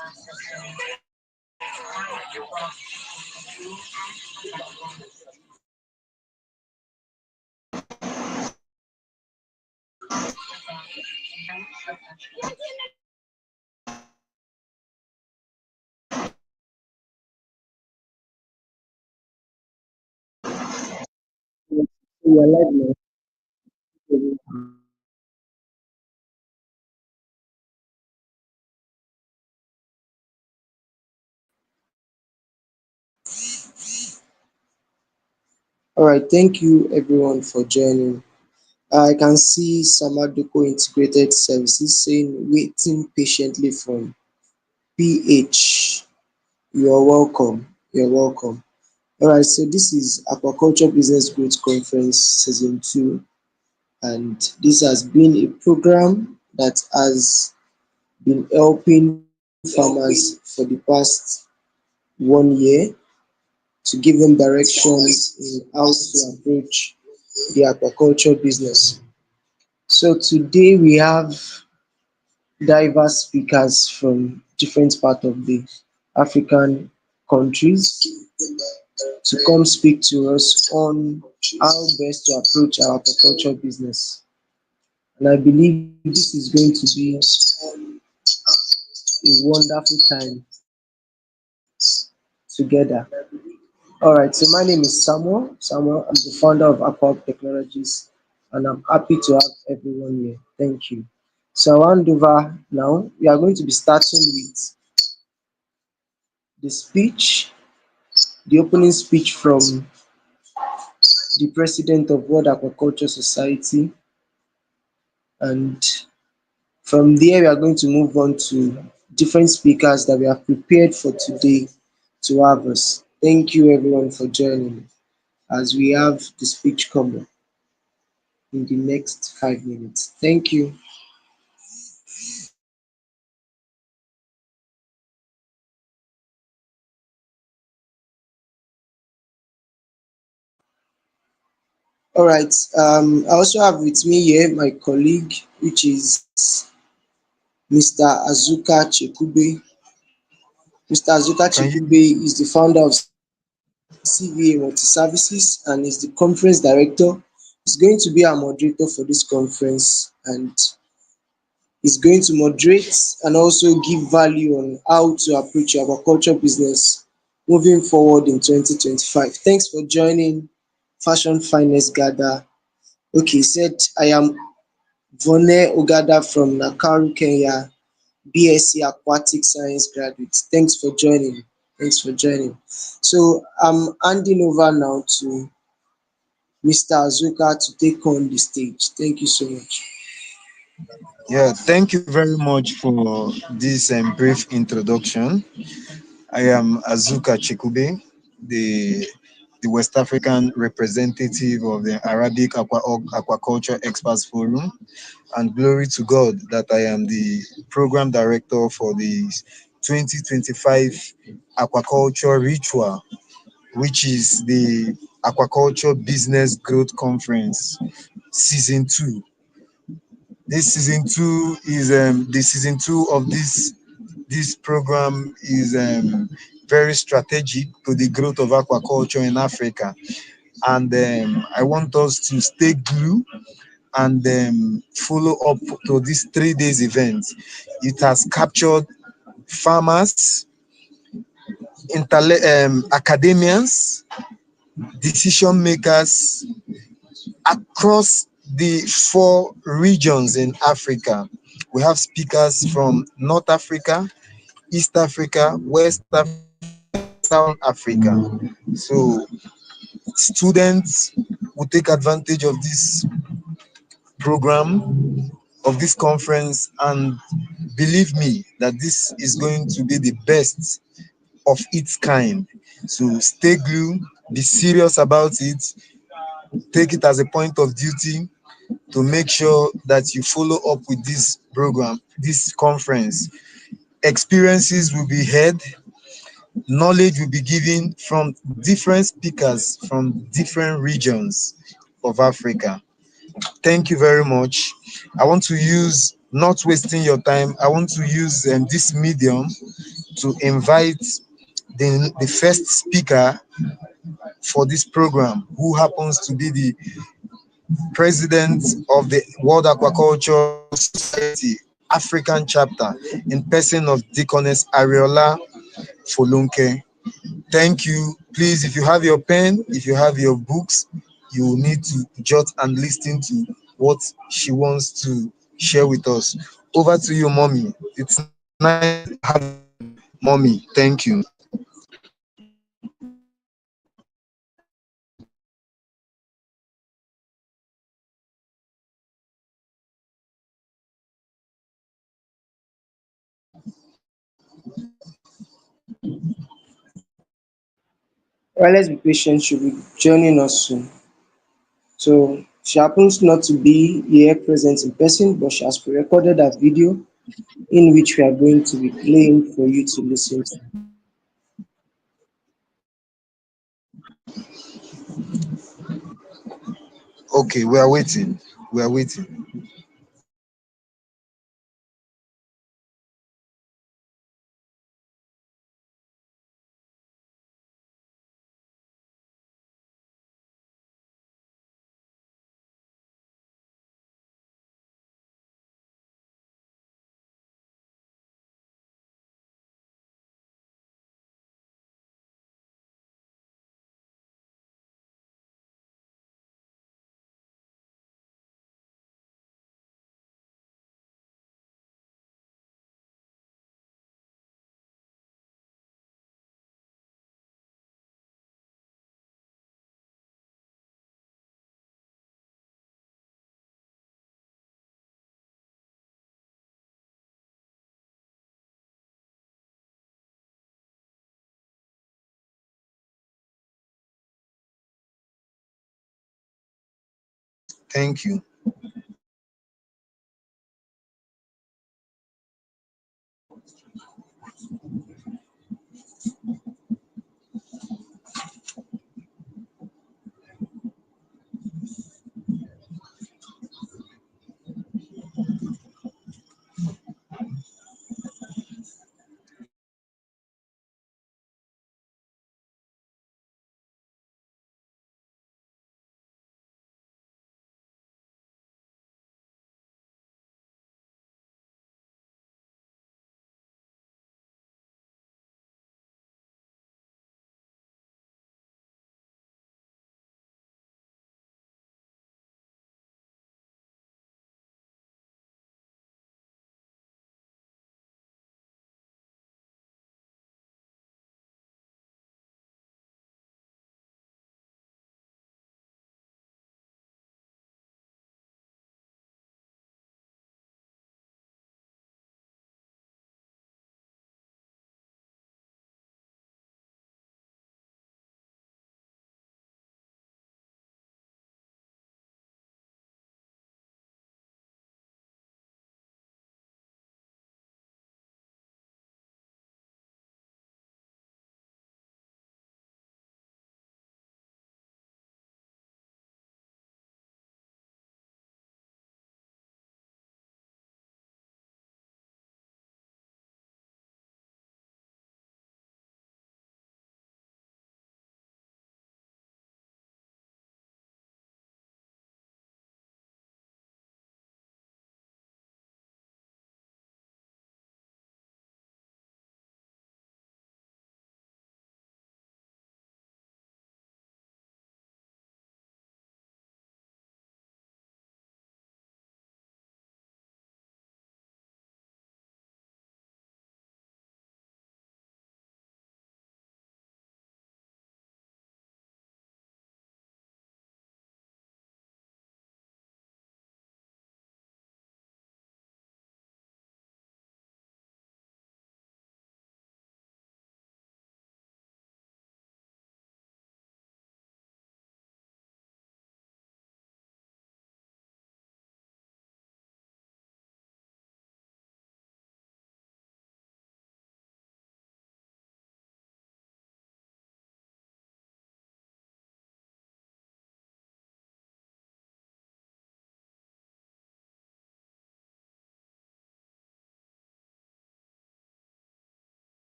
We are live now. All right, thank you everyone for joining. I can see Samaduko Integrated Services saying waiting patiently from PH. You are welcome. You're welcome. All right, so this is Aquaculture Business Growth Conference Season 2, and this has been a program that has been helping farmers for the past 1 year to give them directions in how to approach the aquaculture business. So today we have diverse speakers from different parts of the African countries to come speak to us on how best to approach our aquaculture business. And I believe this is going to be a wonderful time together. All right, so my name is Samuel. Samuel, I'm the founder of Aqua Technologies, and I'm happy to have everyone here. Thank you. So I'll hand over now. We are going to be starting with the speech, the opening speech from the president of World Aquaculture Society, and from there we are going to move on to different speakers that we have prepared for today to have us. Thank you everyone for joining as we have the speech coming in the next 5 minutes. Thank you. All right. I also have with me here my colleague, which is Mr. Azuka Chekube. Mr. Azuka Can you? Chekube is the founder of CVA Multi Services and is the conference director. He's going to be our moderator for this conference and is going to moderate and also give value on how to approach your aquaculture business moving forward in 2025. Thanks for joining Fashion Finest Gather. Okay, he said, I am Vone Ogada from Nakaru, Kenya, BSc Aquatic Science graduate. Thanks for joining. Thanks for joining. So I'm handing over now to Mr. Azuka to take on the stage. Thank you so much. Yeah, thank you very much for this brief introduction. I am Azuka Chikube, the West African representative of the Arabic Aquaculture Experts Forum, and glory to God that I am the program director for the 2025 Aquaculture Ritual, which is the Aquaculture Business Growth Conference Season 2. This season two is the season two of this program is very strategic to the growth of aquaculture in Africa, and I want us to stay glued and follow up to this 3 days event. It has captured farmers, academians, decision makers across the 4 regions in Africa. We have speakers from North Africa, East Africa, West Africa, and South Africa. So students will take advantage of this program, of this conference, and believe me that this is going to be the best of its kind. So stay glued, be serious about it, take it as a point of duty to make sure that you follow up with this program, this conference. Experiences will be heard, knowledge will be given from different speakers from different regions of Africa. Thank you very much. I want to use not wasting your time, I want to use this medium to invite the first speaker for this program, who happens to be the president of the World Aquaculture Society African chapter, in person of Deaconess Ariola Folunke. Thank you. Please, if you have your pen, if you have your books, you will need to jot and listen to what she wants to share with us. Over to you, mommy. It's nice having you, mommy. Thank you. Well, let's be patient. She'll be joining us soon. So she happens not to be here present in person, but she has pre-recorded a video in which we are going to be playing for you to listen to. Okay, we are waiting. We are waiting. Thank you.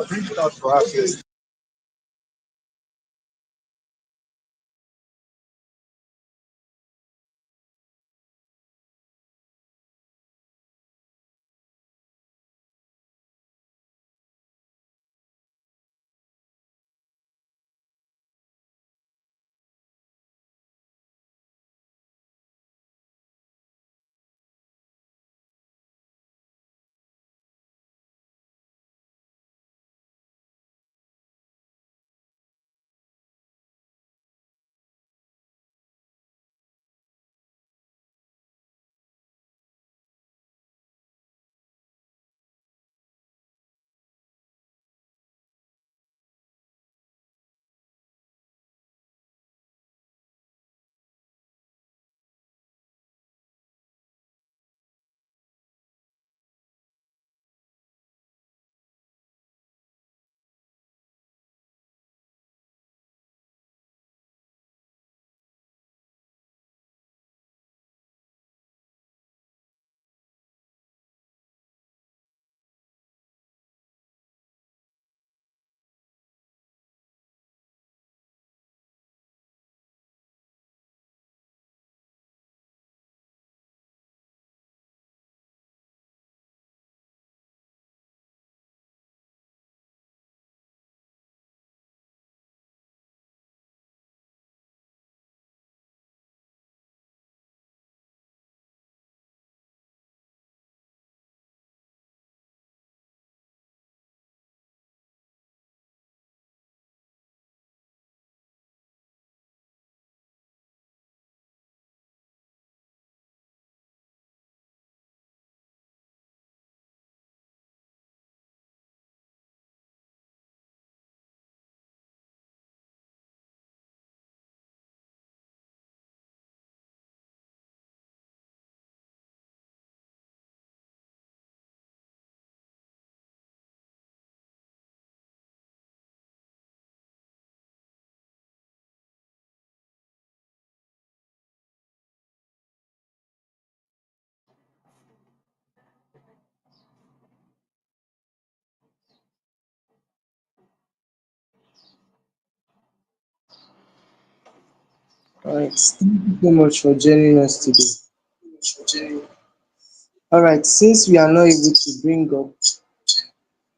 Print it out for us, yes. All right. Thank you so much for joining us today. All right. Since we are not able to bring up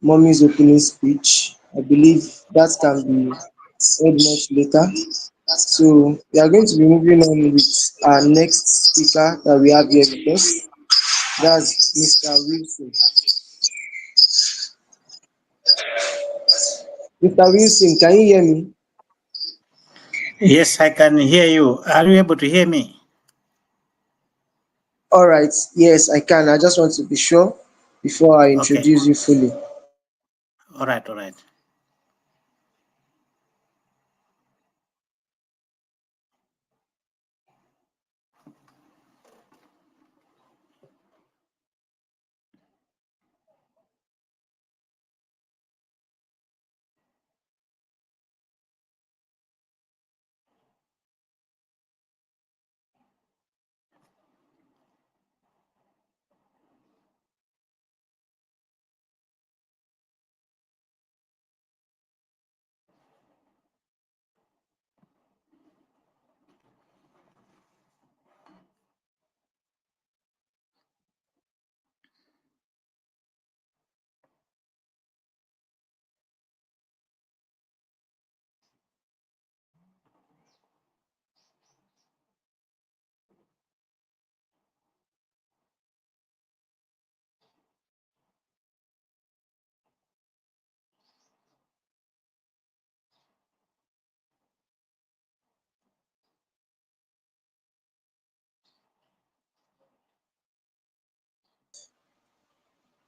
mommy's opening speech, I believe that can be heard much later. So we are going to be moving on with our next speaker that we have here with us. That's Mr. Wilson. Mr. Wilson, can you hear me? Yes, I can hear you. Are you able to hear me? All right. Yes, I can. I just want to be sure before I Okay. introduce you fully. All right. All right.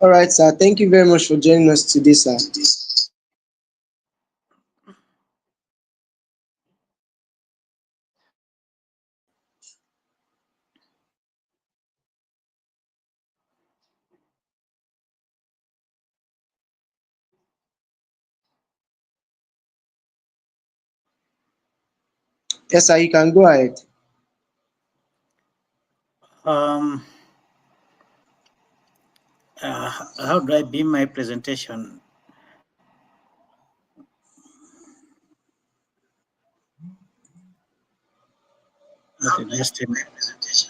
All right, sir. Thank you very much for joining us today, sir. Yes, sir. You can go ahead. Um. How do I beam my presentation? Okay, just a minute.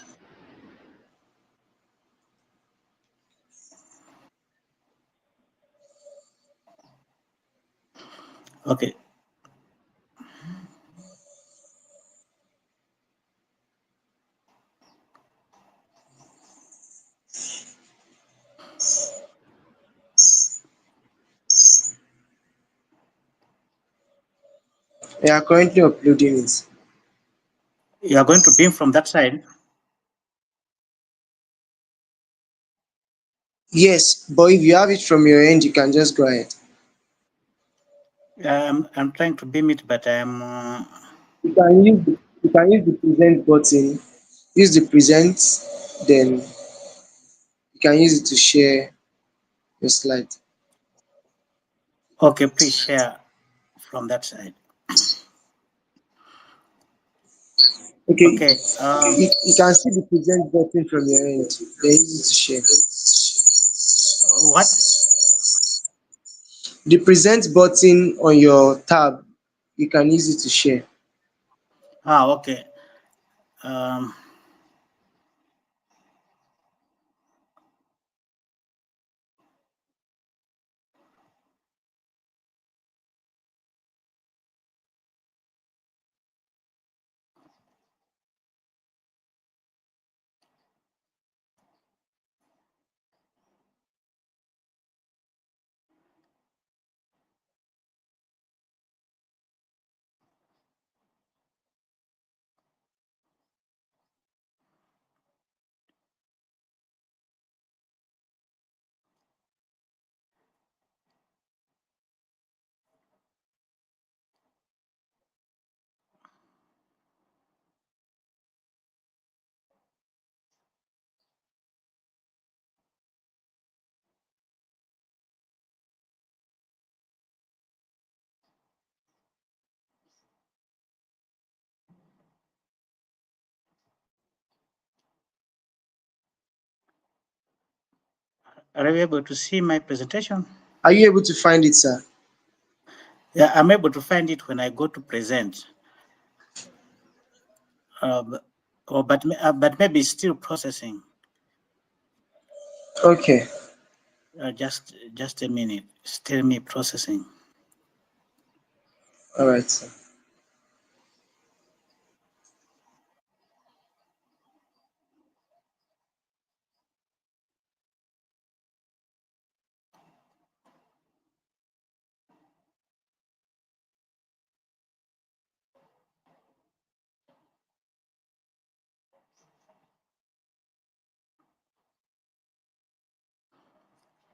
Okay. We are currently uploading it. You are going to beam from that side. Yes, but if you have it from your end, you can just go ahead. I'm trying to beam it, but I'm. You can use the present button. Use the present, then you can use it to share your slide. Okay, please share from that side. Okay, Okay. you can see the present button from your end. Then use it to share. What? The present button on your tab, you can use it to share. Okay. Um. Are you able to see my presentation? Are you able to find it, sir? Yeah, I'm able to find it when I go to present. but maybe still processing. Okay. Just a minute. Still me processing. All right, sir.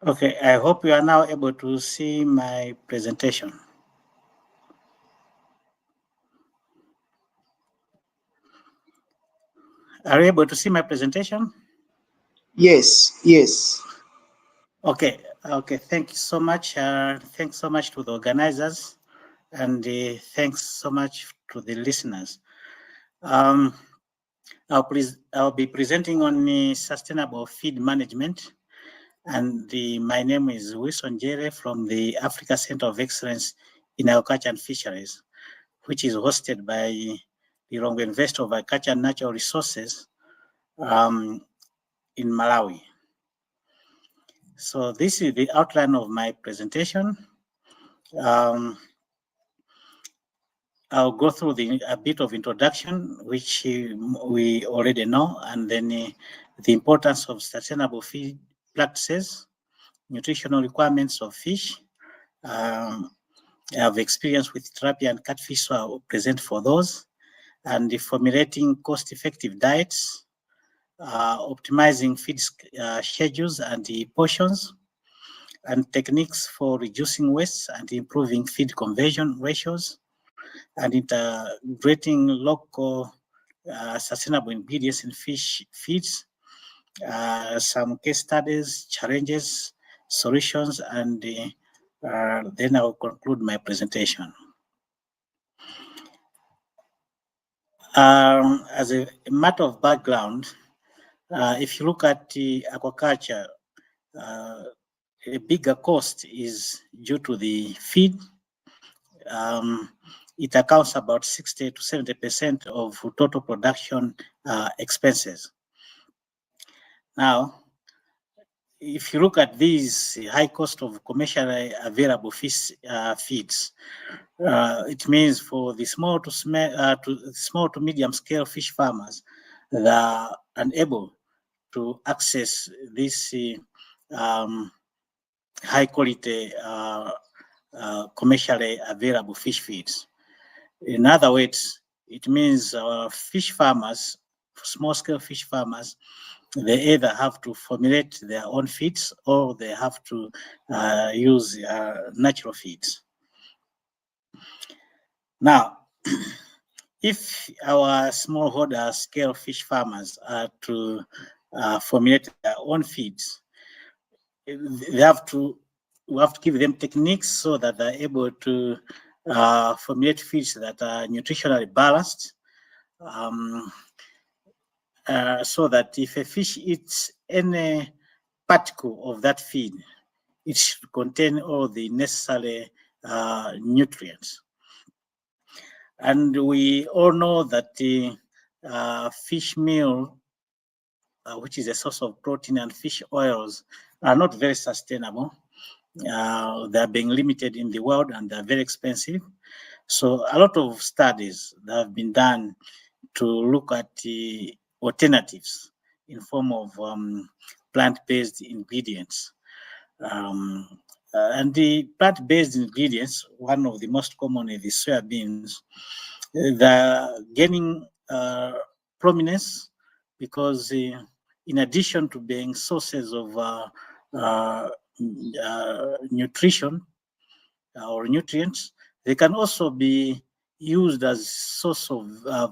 Okay, I hope you are now able to see my presentation. Are you able to see my presentation? Yes, yes. Okay. Thank you so much. Thanks so much to the organizers, and thanks so much to the listeners. Um, I'll be presenting on sustainable feed management, and my name is Wilson Jere from the Africa Center of Excellence in Aquaculture and Fisheries, which is hosted by the Rongo Investor of Agriculture and Natural Resources um, in Malawi. So this is the outline of my presentation. Um, I'll go through a bit of introduction, which we already know, and then the importance of sustainable feed practices, nutritional requirements of fish. I have experience with tilapia and catfish, so I'll present for those, and formulating cost-effective diets, optimizing feed schedules and the portions, and techniques for reducing waste and improving feed conversion ratios, and integrating local sustainable ingredients in fish feeds, some case studies, challenges, solutions, and then I'll conclude my presentation. As a matter of background, if you look at the aquaculture, uh, a bigger cost is due to the feed. It accounts about 60 to 70% of total production expenses. Now, if you look at these high cost of commercially available fish feeds, it means for the small to medium scale fish farmers that are unable to access this high quality commercially available fish feeds. In other words, it means fish farmers, small scale fish farmers, they either have to formulate their own feeds or they have to use natural feeds. Now, if our smallholder scale fish farmers are to formulate their own feeds, they have to we have to give them techniques so that they're able to formulate feeds that are nutritionally balanced, so that if a fish eats any particle of that feed, it should contain all the necessary nutrients. And we all know that the fish meal, which is a source of protein, and fish oils are not very sustainable. They're being limited in the world and they're very expensive. So a lot of studies that have been done to look at the alternatives in form of plant-based ingredients. And the plant-based ingredients, one of the most common is the soybeans. They're gaining prominence because in addition to being sources of uh, nutrition or nutrients, they can also be used as source of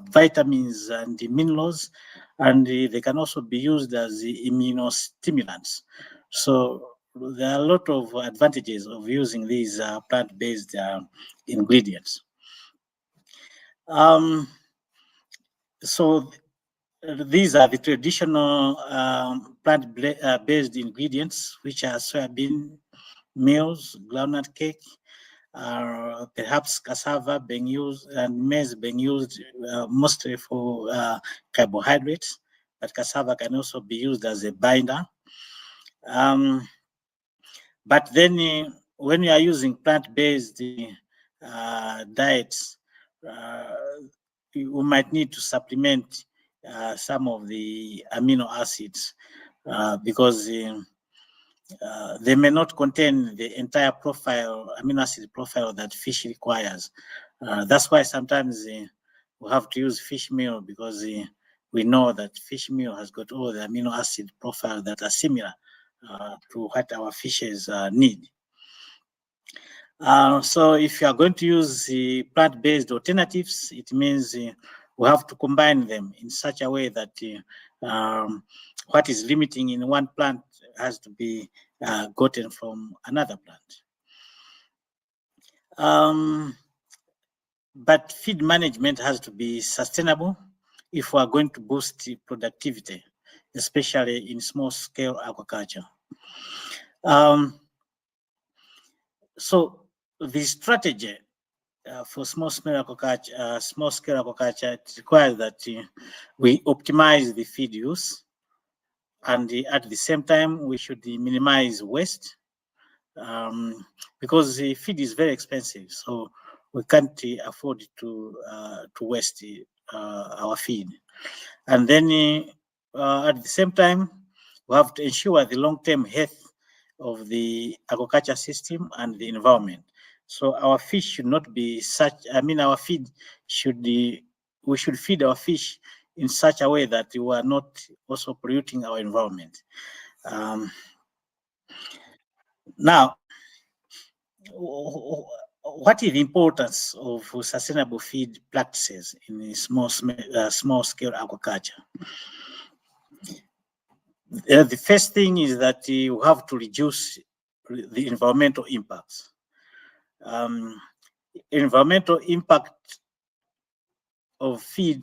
vitamins and minerals, and they can also be used as immunostimulants. So there are a lot of advantages of using these plant-based ingredients. So these are the traditional plant-based ingredients, which are soybean meals, groundnut cake, perhaps cassava being used and maize being used mostly for carbohydrates, but cassava can also be used as a binder. But then when you are using plant-based diets, you might need to supplement some of the amino acids because they may not contain the entire profile, amino acid profile that fish requires. That's why sometimes we have to use fish meal because we know that fish meal has got all the amino acid profile that are similar to what our fishes need. So if you are going to use plant-based alternatives, it means we have to combine them in such a way that what is limiting in one plant has to be gotten from another plant. But feed management has to be sustainable if we are going to boost productivity, especially in small-scale aquaculture. So the strategy for small-scale aquaculture, it requires that we optimize the feed use, and at the same time we should minimize waste because the feed is very expensive, so we can't afford to waste our feed. And then at the same time, we have to ensure the long-term health of the aquaculture system and the environment. So our fish should not be our feed should we should feed our fish in such a way that we are not also polluting our environment. Now, what is the importance of sustainable feed practices in small-scale aquaculture? The first thing is that you have to reduce the environmental impacts. Environmental impact of feed,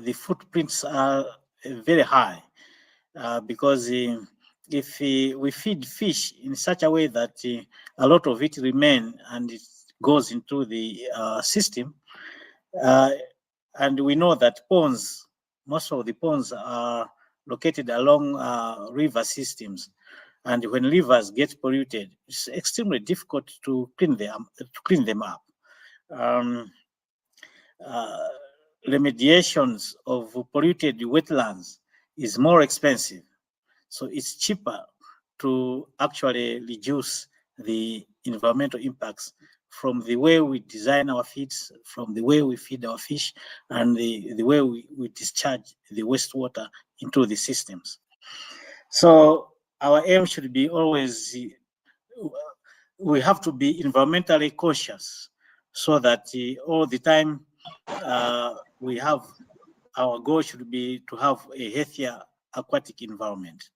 the footprints are very high because if we feed fish in such a way that a lot of it remains and it goes into the system, and we know that ponds, most of the ponds are located along river systems, and when rivers get polluted, it's extremely difficult to clean them up. Remediations of polluted wetlands is more expensive, so it's cheaper to actually reduce the environmental impacts from the way we design our feeds, from the way we feed our fish, and the way we discharge the wastewater into the systems. So our aim should be always, we have to be environmentally conscious so that all the time we have, our goal should be to have a healthier aquatic environment.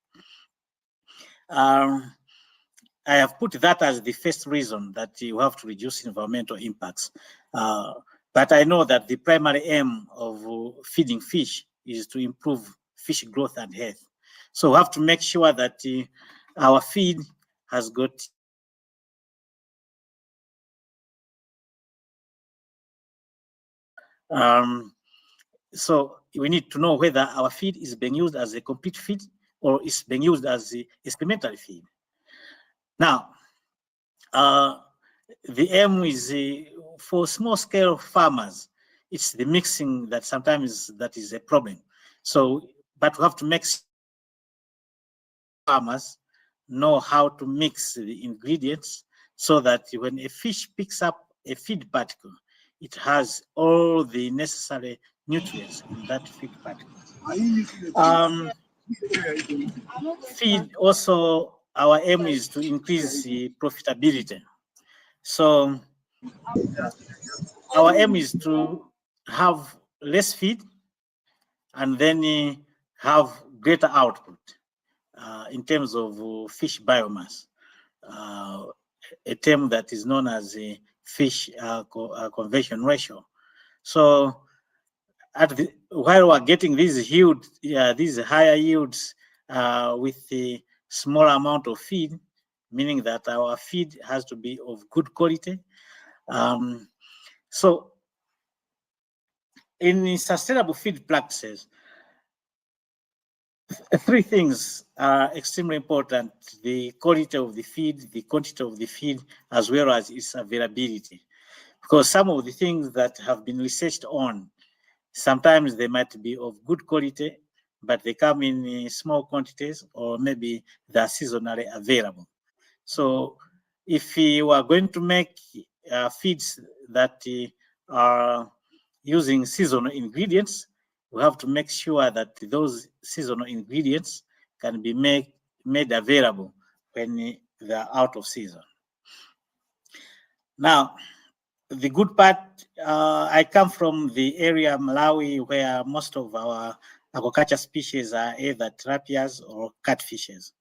I have put that as the first reason that you have to reduce environmental impacts. But I know that the primary aim of feeding fish is to improve fish growth and health. So we have to make sure that our feed has got so we need to know whether our feed is being used as a complete feed or is being used as a supplementary feed. Now, the aim is for small-scale farmers, it's the mixing that sometimes that is a problem. So, but we have to make farmers know how to mix the ingredients so that when a fish picks up a feed particle, it has all the necessary nutrients in that feed particle. Feed also, our aim is to increase the profitability. So our aim is to have less feed and then have greater output in terms of fish biomass, a term that is known as a fish conversion ratio. So while we're getting these higher yields with the small amount of feed, meaning that our feed has to be of good quality. So in sustainable feed practices, three things are extremely important: the quality of the feed, the quantity of the feed, as well as its availability. Because some of the things that have been researched on, sometimes they might be of good quality, but they come in small quantities, or maybe they're seasonally available. So if you are going to make feeds that are using seasonal ingredients, we have to make sure that those seasonal ingredients can be made available when they're out of season. Now, the good part, I come from the area Malawi where most of our aquaculture species are either tilapias or catfishes.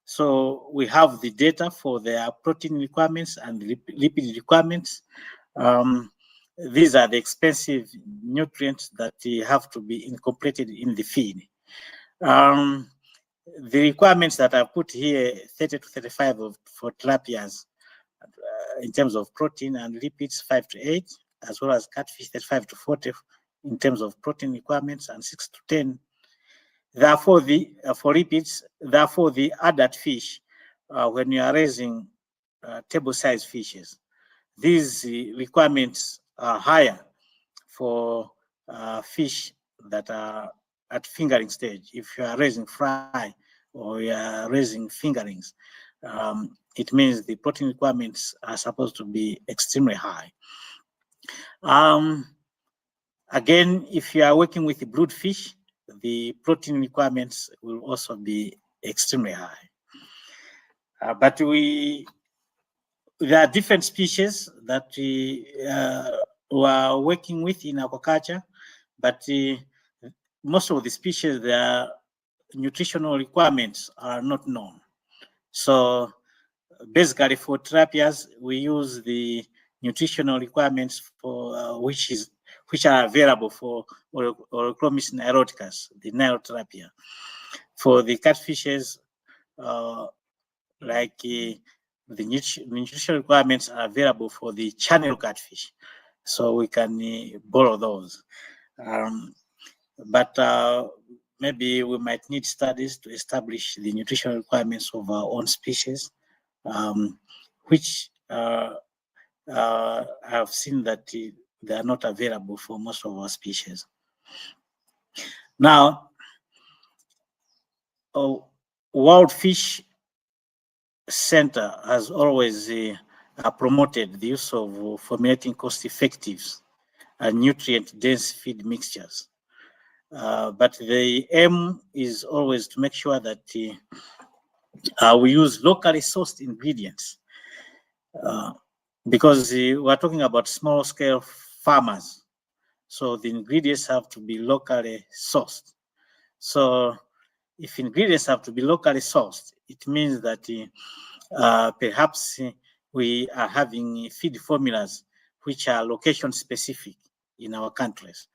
So we have the data for their protein requirements and lipid requirements. These are the expensive nutrients that have to be incorporated in the feed. The requirements that I put here, 30 to 35 for tilapias, in terms of protein, and lipids 5 to 8, as well as catfish 35 to 40 in terms of protein requirements, and 6 to 10. Therefore, for lipids, therefore the adult fish, when you are raising table-sized fishes, these requirements are higher for fish that are at fingering stage. If you are raising fry or you are raising fingerlings, it means the protein requirements are supposed to be extremely high. Again, if you are working with brood fish, the protein requirements will also be extremely high. But there are different species that we are working with in aquaculture, but most of the species, their nutritional requirements are not known. So basically for tilapias, we use the nutritional requirements for which are available for Orochromys niloticus, the Nile tilapia. For the catfishes, like the nutritional requirements are available for the channel catfish, so we can borrow those. But maybe we might need studies to establish the nutritional requirements of our own species, which have seen that they are not available for most of our species. Now, World Fish Center has always promoted the use of formulating cost-effective and nutrient-dense feed mixtures. But the aim is always to make sure that we use locally sourced ingredients, because we're talking about small-scale farmers. So the ingredients have to be locally sourced. So if ingredients have to be locally sourced, it means that perhaps we are having feed formulas which are location specific in our countries,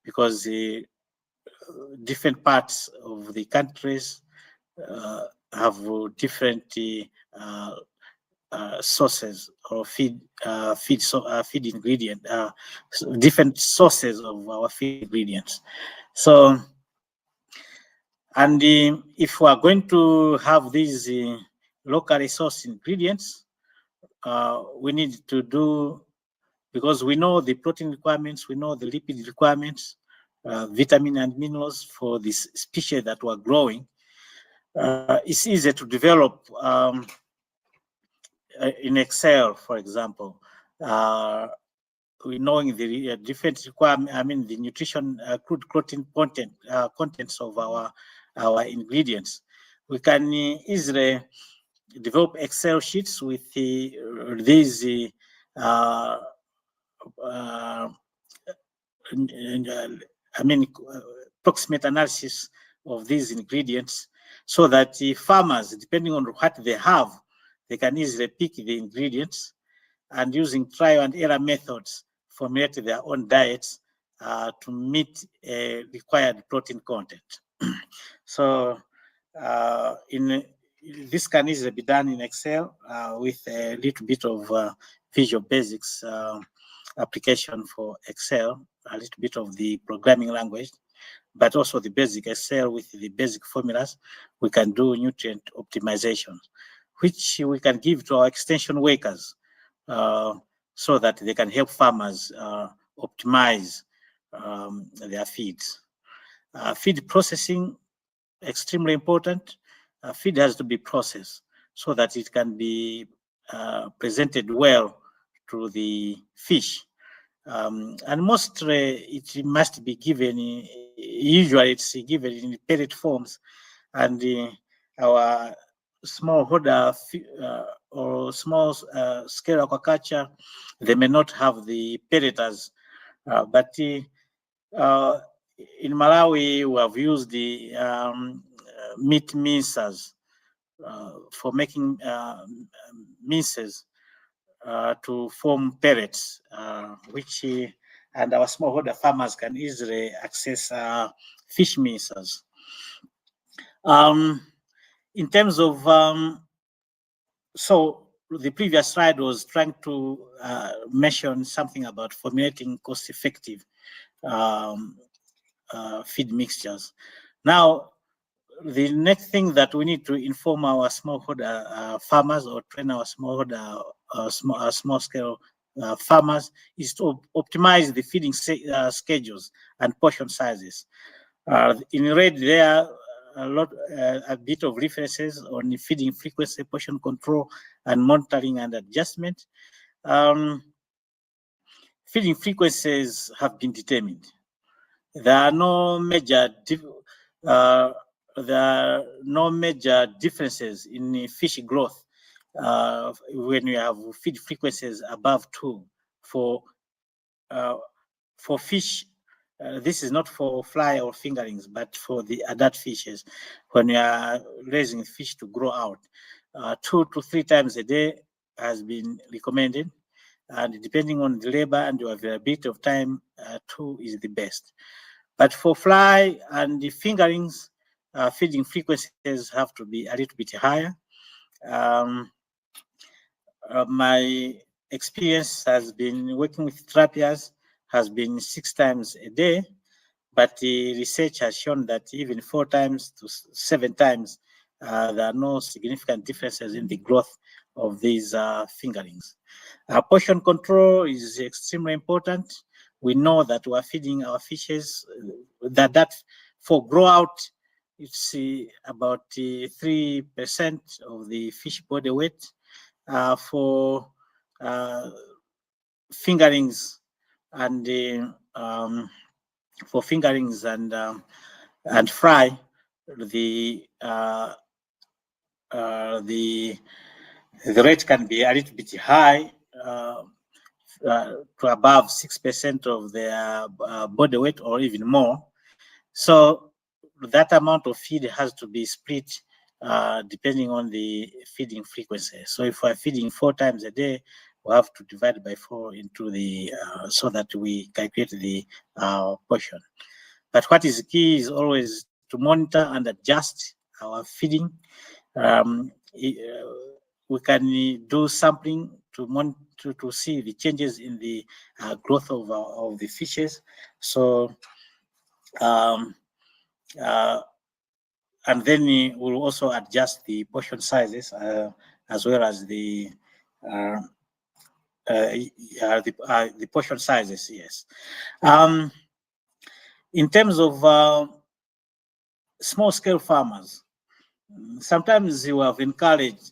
because different parts of the countries have different sources or feed ingredient, different sources of our feed ingredients. So, and if we are going to have these locally sourced ingredients, we need to do, because we know the protein requirements, we know the lipid requirements, vitamin and minerals for this species that we're growing. It's easy to develop in Excel, for example, we knowing the different requirements, I mean the nutrition, crude protein contents of our ingredients. We can easily develop Excel sheets with these approximate analysis of these ingredients, so that the farmers, depending on what they have, they can easily pick the ingredients, and using trial and error methods formulate their own diets to meet a required protein content. So in this can easily be done in Excel with a little bit of Visual Basics application for Excel, a little bit of the programming language, but also the basic Excel with the basic formulas. We can do nutrient optimization, which we can give to our extension workers so that they can help farmers optimize their feeds. Feed processing, extremely important. Feed has to be processed so that it can be presented well to the fish. And mostly it must be given, usually it's given in pellet forms, and our smallholder or small scale aquaculture, they may not have the pelleters, but in Malawi we have used the meat mincers for making minces to form pellets, which and our smallholder farmers can easily access fish mincers. In terms of so the previous slide was trying to mention something about formulating cost-effective feed mixtures. Now, the next thing that we need to inform our smallholder farmers or train our smallholder small-scale farmers is to optimize the feeding schedules and portion sizes. In red, there are a bit of references on feeding frequency, portion control, and monitoring and adjustment. Feeding frequencies have been determined. There are no major differences in fish growth when you have feed frequencies above 2 for fish. This is not for fly or fingerlings, but for the adult fishes. When you are raising fish to grow out, 2 to 3 times a day has been recommended, and depending on the labor and your availability of time, 2 is the best. But for fly and the fingerlings, feeding frequencies have to be a little bit higher. My experience has been working with trapias has been 6 times a day, but the research has shown that even 4 times to 7 times, there are no significant differences in the growth of these fingerlings. Portion control is extremely important. We know that we are feeding our fishes that for grow out, it's about 3% of the fish body weight. For fingerlings and fry, the rate can be a little bit high, to above 6% of their body weight or even more. So that amount of feed has to be split depending on the feeding frequency. So if we're feeding 4 times a day, we have to divide by 4 into the so that we calculate the portion. But what is key is always to monitor and adjust our feeding. We can do sampling to monitor to see the changes in the growth of the fishes. So and then we'll also adjust the portion sizes as well as the portion sizes. Yes. In terms of small-scale farmers, sometimes you have encouraged,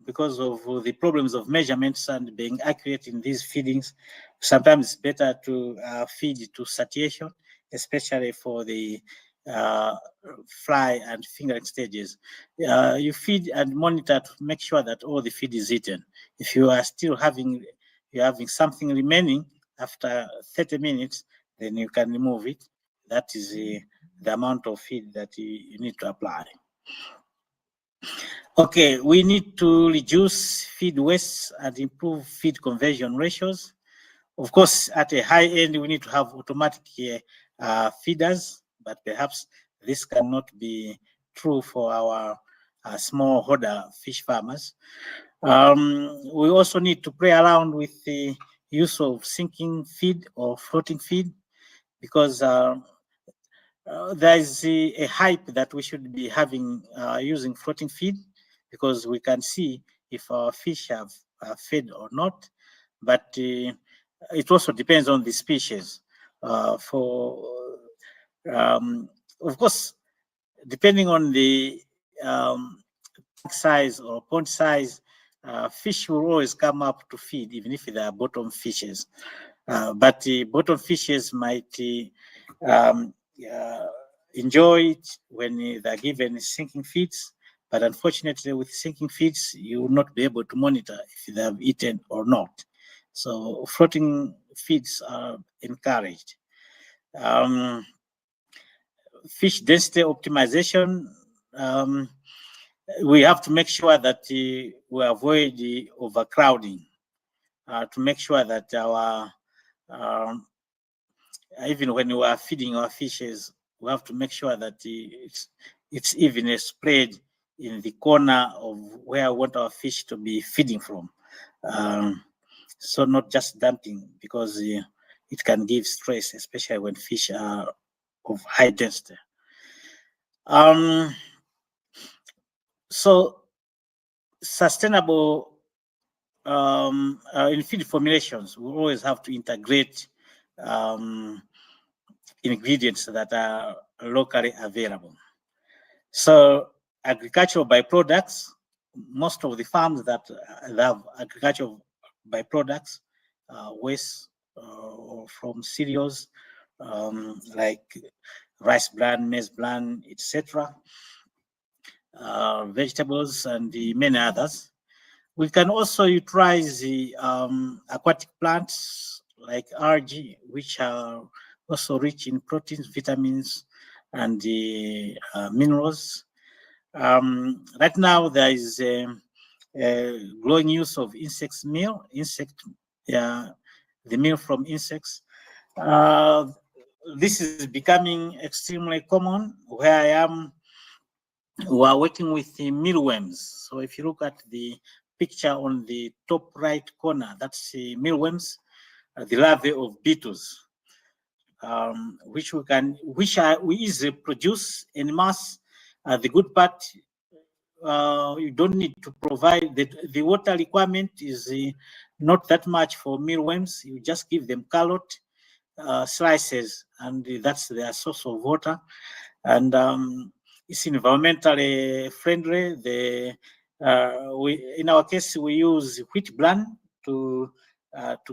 because of the problems of measurements and being accurate in these feedings, sometimes it's better to feed to satiation, especially for the fly and fingerling stages. You feed and monitor to make sure that all the feed is eaten. If you are still having something remaining after 30 minutes, then you can remove it. That is the amount of feed that you need to apply. Okay, we need to reduce feed waste and improve feed conversion ratios. Of course, at a high end, we need to have automatic feeders, but perhaps this cannot be true for our smallholder fish farmers. We also need to play around with the use of sinking feed or floating feed, because there is a hype that we should be having using floating feed, because we can see if our fish have fed or not. But it also depends on the species. For Of course, depending on the tank size or pond size, fish will always come up to feed, even if they are bottom fishes. But the bottom fishes might um, uh, enjoy it when they're given sinking feeds. But unfortunately, with sinking feeds, you will not be able to monitor if they have eaten or not. So floating feeds are encouraged. Um, Fish density optimization. Um, we have to make sure that we avoid the overcrowding, to make sure that our um, even when we are feeding our fishes, we have to make sure that it's evenly spread in the corner of where we want our fish to be feeding from. Um, so not just dumping, because it can give stress, especially when fish are of high density. Um, so sustainable in feed formulations, we always have to integrate um, ingredients that are locally available. So agricultural byproducts, most of the farms that have agricultural byproducts, waste from cereals, like rice bran, maize bran, etc., vegetables, and many others. We can also utilize the aquatic plants like algae, which are also rich in proteins, vitamins, and the minerals. Right now, there is a growing use of the meal from insects. Uh, this is becoming extremely common where I am. We are working with the mealworms. So if you look at the picture on the top right corner, that's the mealworms, the larvae of beetles, which we easily produce in mass. The good part, you don't need to provide the water requirement is not that much for mealworms. You just give them carrot slices, and that's their source of water. And it's environmentally friendly. In our case, we use wheat bran to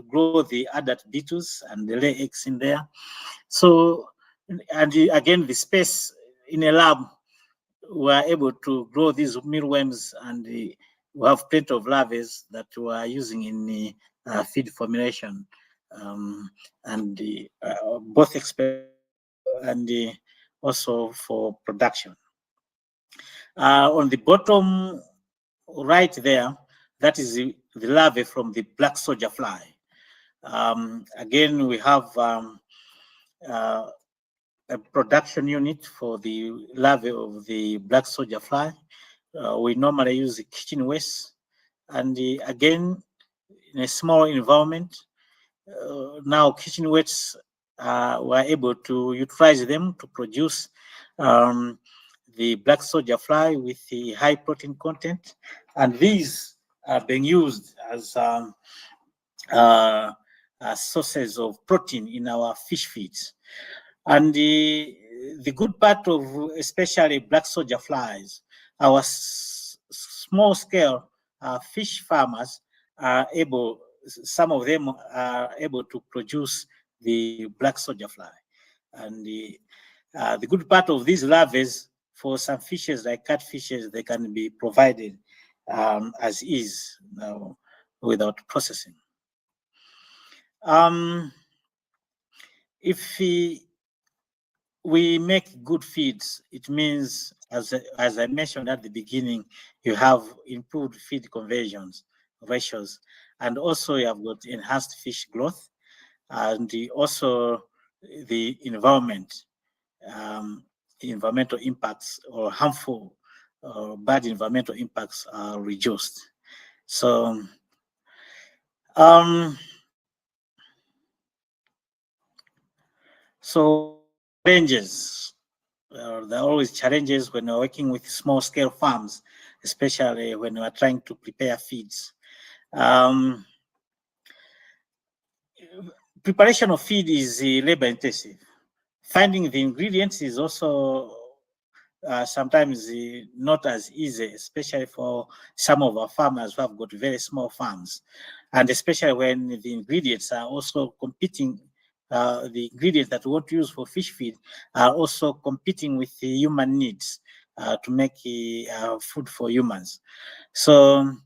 grow the adult beetles and the lay eggs in there. So, and again, the space in a lab, we are able to grow these mealworms, and we have plenty of larvae that we are using in the feed formulation, and both experimental and also for production. On the bottom right there, that is the larvae from the black soldier fly. Again, we have uh, a production unit for the larvae of the black soldier fly. We normally use kitchen waste, and again, in a small environment, now kitchen waste, we're able to utilize them to produce um, the black soldier fly with the high protein content, and these are being used uh, as sources of protein in our fish feeds. And the good part of especially black soldier flies, our small scale fish farmers are able, some of them are able to produce the black soldier fly. And the good part of these larvae, for some fishes like catfishes, they can be provided as is, without processing. If we make good feeds, it means, as I mentioned at the beginning, you have improved feed conversions ratios, and also you have got enhanced fish growth, and also the environmental impacts or harmful bad environmental impacts are reduced. So, um, so what are the challenges? There are always challenges when you're working with small scale farms, especially when you are trying to prepare feeds. Um, Preparation of feed is labor intensive. Finding the ingredients is also sometimes not as easy, especially for some of our farmers who have got very small farms, and especially when the ingredients are also competing. The ingredients that we want to use for fish feed are also competing with the human needs to make food for humans. So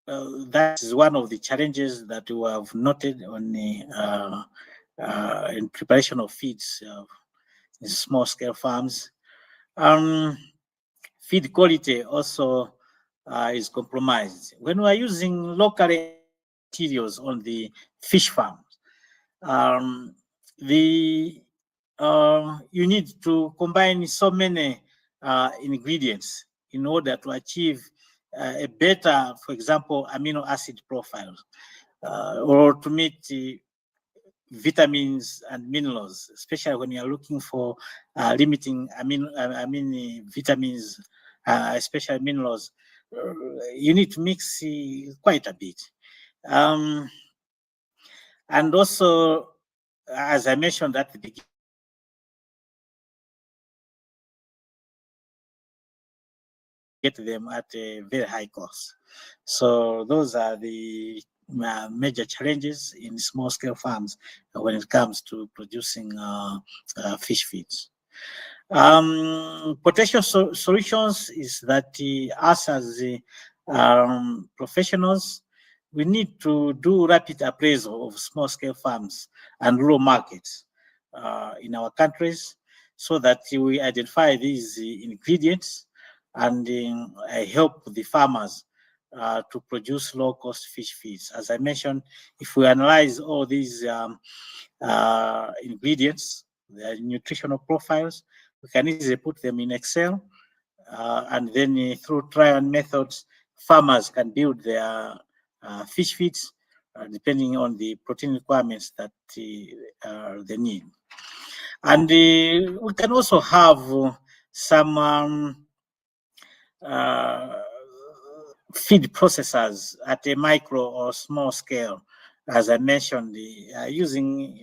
that is one of the challenges that we have noted on the in preparation of feeds in small scale farms. Feed quality also is compromised. When we are using locally available materials on the fish farms, the you need to combine so many ingredients in order to achieve a better, for example, amino acid profiles, or to meet the vitamins and minerals, especially when you are looking for limiting vitamins, especially minerals. You need to mix quite a bit. And also, as I mentioned at the beginning, get them at a very high cost. So those are the major challenges in small scale farms when it comes to producing fish feeds. Potential solutions is that us as professionals, we need to do rapid appraisal of small scale farms and rural markets in our countries so that we identify these ingredients and help the farmers to produce low cost fish feeds. As I mentioned, if we analyze all these ingredients, their nutritional profiles, we can easily put them in Excel, and then through trial methods, farmers can build their fish feeds depending on the protein requirements that they need. And we can also have some feed processors at a micro or small scale, as I mentioned, using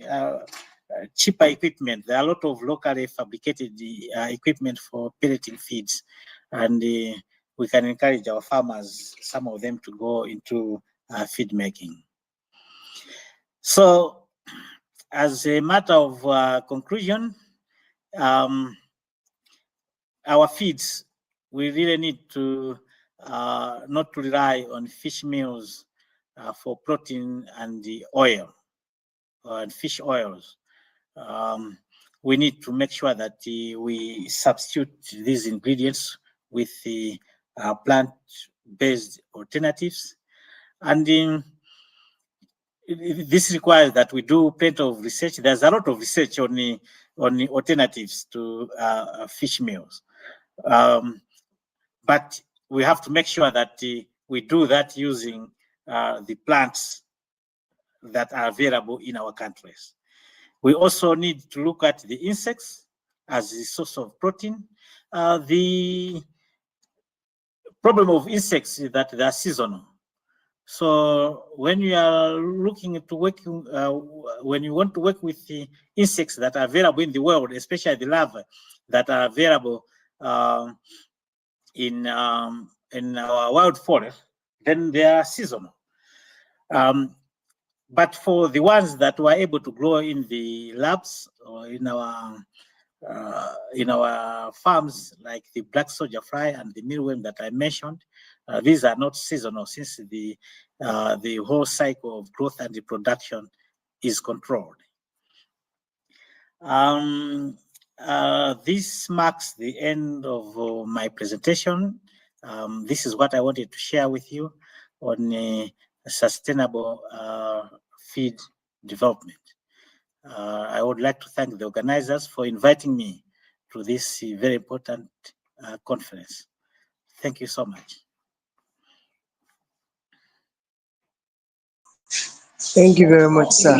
cheaper equipment. There are a lot of locally fabricated equipment for pelleting feeds, and we can encourage our farmers, some of them, to go into feed making. So, as a matter of conclusion, our feeds, we really need to not to rely on fish meals for protein and the oil and fish oils. We need to make sure that we substitute these ingredients with the plant-based alternatives, and this requires that we do plenty of research. There's a lot of research on the alternatives to fish meals. But we have to make sure that we do that using the plants that are available in our countries. We also need to look at the insects as a source of protein. The problem of insects is that they are seasonal. So when you are looking to working, when you want to work with the insects that are available in the world, especially the larvae that are available in our wild forest, then they are seasonal. But for the ones that were able to grow in the labs or in our farms, like the black soldier fly and the mealworm that I mentioned, these are not seasonal since the whole cycle of growth and reproduction is controlled. This marks the end of my presentation. This is what I wanted to share with you on sustainable feed development. I would like to thank the organizers for inviting me to this very important conference. Thank you so much. Thank you very much, sir.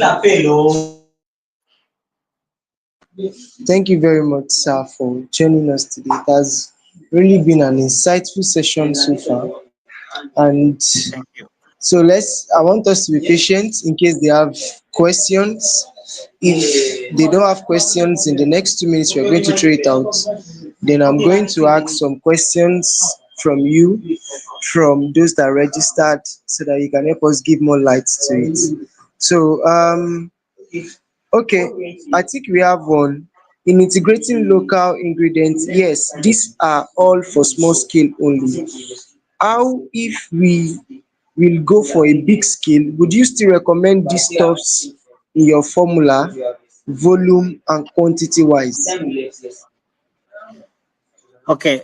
Thank you very much, sir, for joining us today. It has really been an insightful session so far. And Thank you. so I want us to be patient in case they have questions. If they don't have questions in the next 2 minutes, we're going to throw it out. Then I'm going to ask some questions from you, from those that registered, so that you can help us give more light to it. So, okay, I think we have one. In integrating local ingredients, yes, these are all for small scale only. How if we will go for a big scale, would you still recommend these stuffs in your formula, volume and quantity wise? Okay,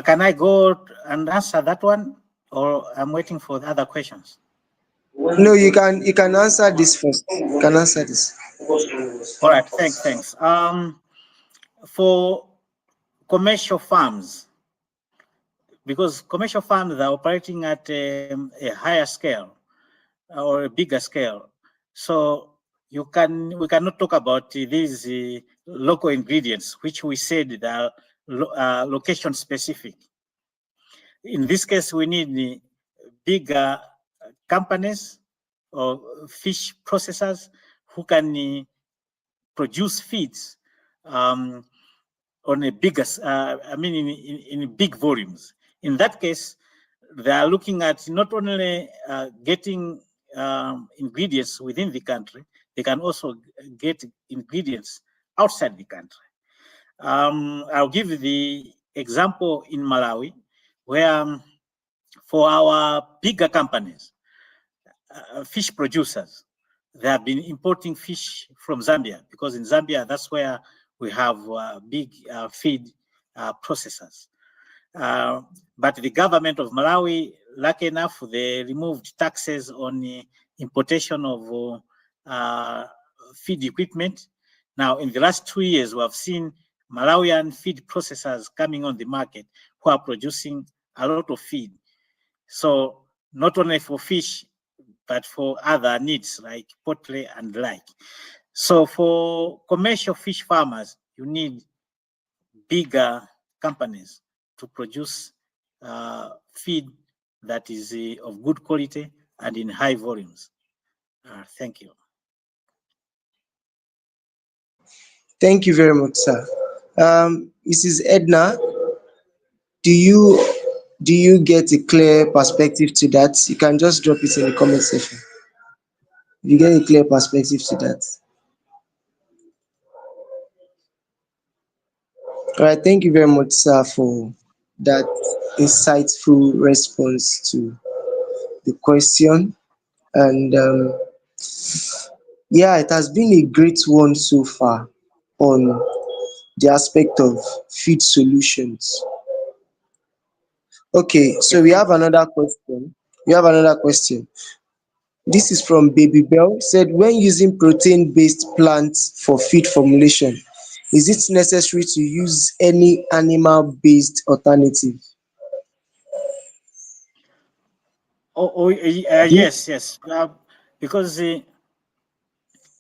can I go and answer that one, or I'm waiting for the other questions? No, you can answer this first. You can answer this. All right, thanks. For commercial farms, because commercial farms are operating at a higher scale or a bigger scale, so we cannot talk about these local ingredients, which we said are location specific. In this case, we need bigger companies or fish processors who can produce feeds on a bigger, in big volumes. In that case, they are looking at not only getting ingredients within the country, they can also get ingredients outside the country. I'll give the example in Malawi, where for our bigger companies, fish producers, they have been importing fish from Zambia, because in Zambia, that's where we have big feed processors. But the government of Malawi, lucky enough, they removed taxes on the importation of feed equipment. Now, in the last 2 years, we have seen Malawian feed processors coming on the market who are producing a lot of feed. So not only for fish, but for other needs like poultry and the like. So for commercial fish farmers, you need bigger companies to produce feed that is of good quality and in high volumes. Thank you. Thank you very much, sir. Mrs. Edna, do you do you get a clear perspective to that? You can just drop it in the comment section. You get a clear perspective to that. All right, thank you very much, sir, for that insightful response to the question. And yeah, it has been a great one so far on the aspect of feed solutions. Okay, Okay, so we thank have another question. We have another question. This is from Baby Bell. Said, when using protein-based plants for feed formulation, is it necessary to use any animal-based alternative? Yes. Because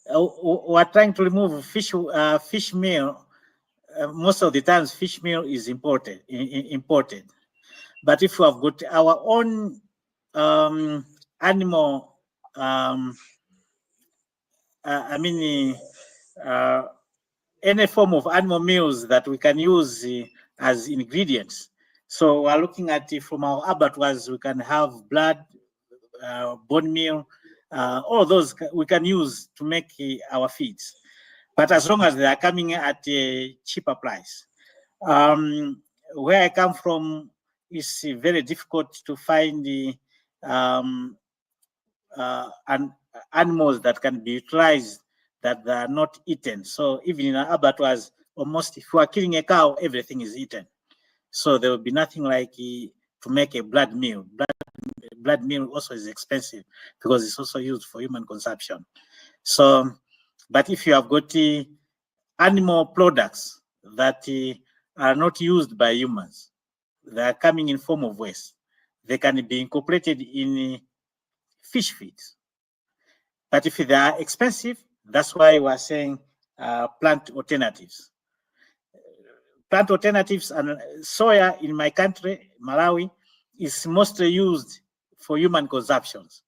we're trying to remove fish meal. Most of the times, fish meal is imported. But if we have got our own animal, any form of animal meals that we can use as ingredients. So we're looking at from our abattoirs, we can have blood, bone meal, all those we can use to make our feeds. But as long as they are coming at a cheaper price. Where I come from, it's very difficult to find the animals that can be utilized that they are not eaten. So even in abattoirs, almost if you are killing a cow, everything is eaten. So there will be nothing like to make a blood meal. Blood meal also is expensive because it's also used for human consumption. So, but if you have got animal products that are not used by humans. They are coming in form of waste. They can be incorporated in fish feeds. But if they are expensive, that's why we are saying plant alternatives. Plant alternatives and soya in my country, Malawi, is mostly used for human consumptions.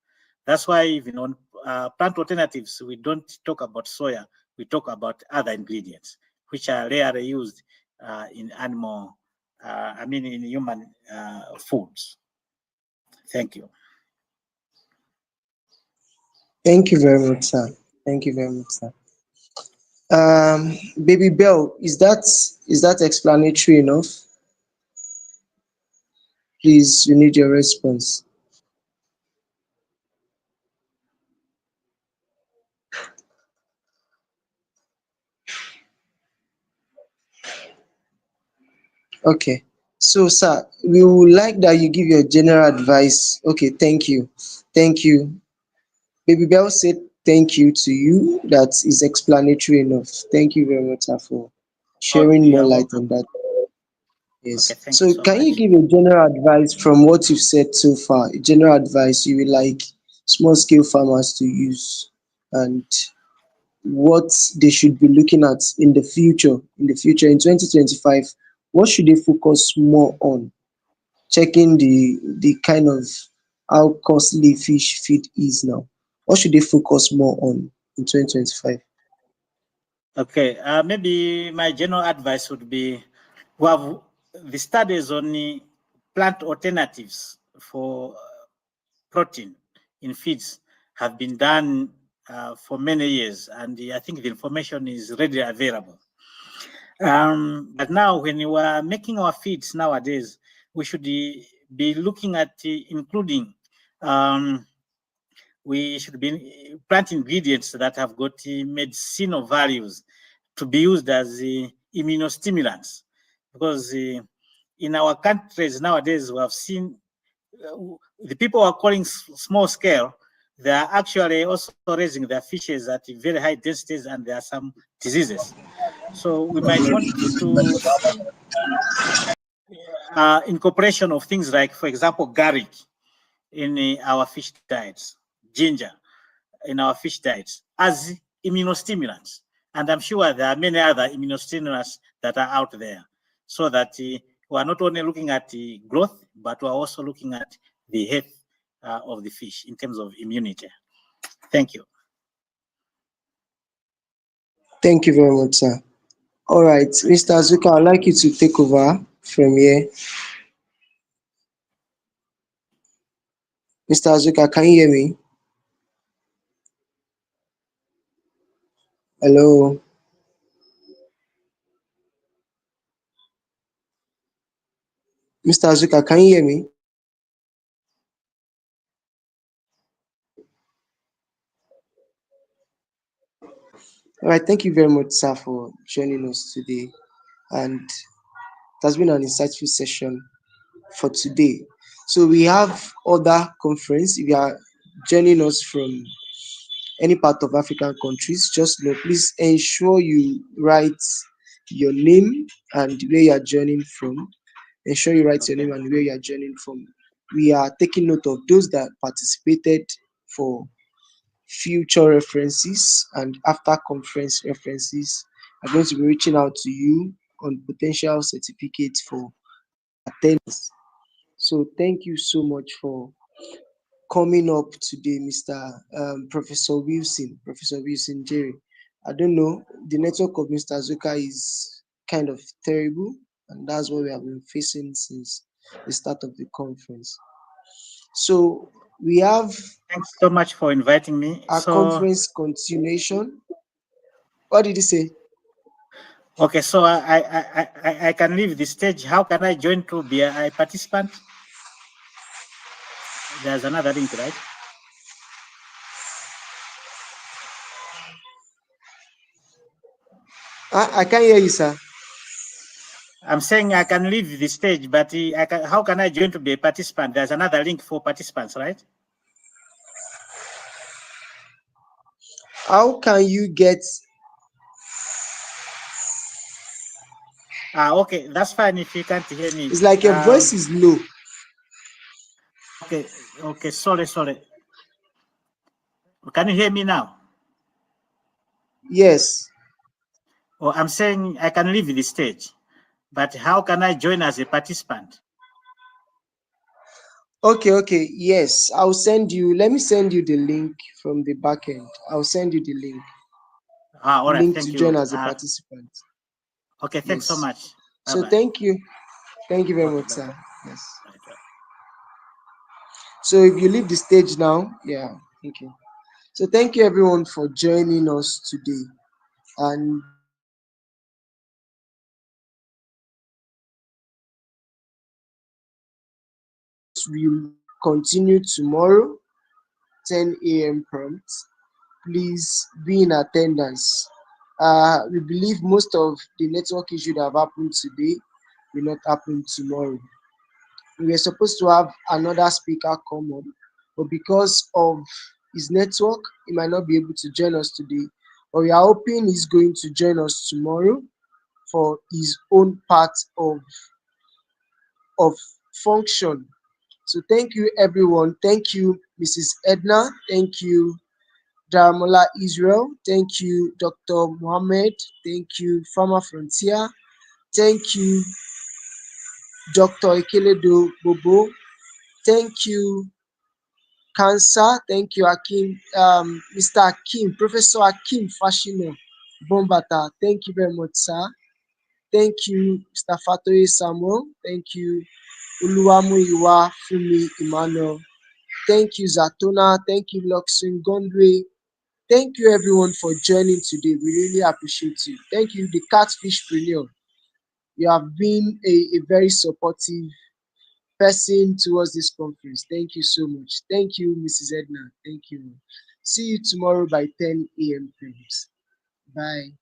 That's why even on plant alternatives, we don't talk about soya, we talk about other ingredients, which are rarely used in animal, in human foods. Thank you. Thank you very much, sir. Thank you very much, sir. Baby Bell, is that explanatory enough? Please, we need your response. Okay. So, sir, we would like that you give your general advice. Okay, thank you. Thank you. Baby Bell said thank you to you. That is explanatory enough. Thank you very much, sir, for Oh, sharing more you're light on welcome. that. Okay, Yes. thank you So, so can you much. give a general advice from what you've said so far? A general advice you would like small scale farmers to use, and what they should be looking at in the future. In the future, in 2025, what should they focus more on? Checking the kind of how costly fish feed is now. What should they focus more on in 2025? Okay, maybe my general advice would be we have the studies on the plant alternatives for protein in feeds have been done for many years, and I think the information is readily available. But now, when we are making our feeds nowadays, we should be looking at including um, we should be plant ingredients that have got medicinal values to be used as immunostimulants, because in our countries nowadays we have seen the people who are calling small scale, they are actually also raising their fishes at very high densities, and there are some diseases. So we might want to see incorporation of things like, for example, garlic in our fish diets, ginger in our fish diets as immunostimulants. And I'm sure there are many other immunostimulants that are out there, so that we are not only looking at the growth, but we're also looking at the health of the fish in terms of immunity. Thank you. Thank you very much, sir. All right, Mr. Azuka, I'd like you to take over from here. Mr. Azuka, can you hear me? Hello, Mr. Azuka, can you hear me? All right, thank you very much, sir, for joining us today. And it has been an insightful session for today. So we have other conference. If you are joining us from any part of African countries, just know, please ensure you write your name and where you are joining from. Ensure you write your Okay. name and where you are joining from. We are taking note of those that participated for future references, and after conference references are going to be reaching out to you on potential certificates for attendance. So thank you so much for coming up today, Mr. Professor Wilson Jerry. I don't know, the network of Mr. Zuka is kind of terrible, and that's what we have been facing since the start of the conference. So we have Thanks so much for inviting me. a So, conference continuation. What did he say? okay, so I can leave the stage. How can I join to be a participant? There's another link, right? I can't hear you, sir. I'm saying I can leave the stage, but how can I join to be a participant? There's another link for participants, right? How can you get Okay, that's fine if you can't hear me. It's like your voice is low. Okay, okay, sorry. Can you hear me now? Yes. Oh, I'm saying I can leave the stage, but how can I join as a participant? Okay. Yes. I'll send you. Let me send you the link from the back end. I'll send you the link. All The right, link thank to you. join as a participant. Okay, thanks so Yes. much. Bye So bye. thank you. Thank you very Okay, much, bye sir. bye. Yes. Right. So if you leave the stage now, yeah. Thank you. So thank you everyone for joining us today. And we'll continue tomorrow, 10 a.m. prompt. Please be in attendance. We believe most of the network issues that have happened today will not happen tomorrow. We were supposed to have another speaker come on, but because of his network, he might not be able to join us today. But we are hoping he's going to join us tomorrow for his own part of function. So thank you everyone. Thank you, Mrs. Edna. Thank you, Daramola Israel. Thank you, Dr. Mohammed. Thank you, Farmer Frontier. Thank you, Dr. Ekeledo Bobo. Thank you, Cancer. Thank you, Akim, Mr. Akim, Professor Akim Fashino Bombata. Thank you very much, sir. Thank you, Mr. Fatoye Samuel. Thank you, Uluwamuyiwa Fumi Emmanuel. Thank you, Zatona. Thank you, Luxin Gondwe. Thank you, everyone, for joining today. We really appreciate you. Thank you, the Catfishpreneur. You have been a very supportive person towards this conference. Thank you so much. Thank you, Mrs. Edna. Thank you. See you tomorrow by 10 a.m. please. Bye.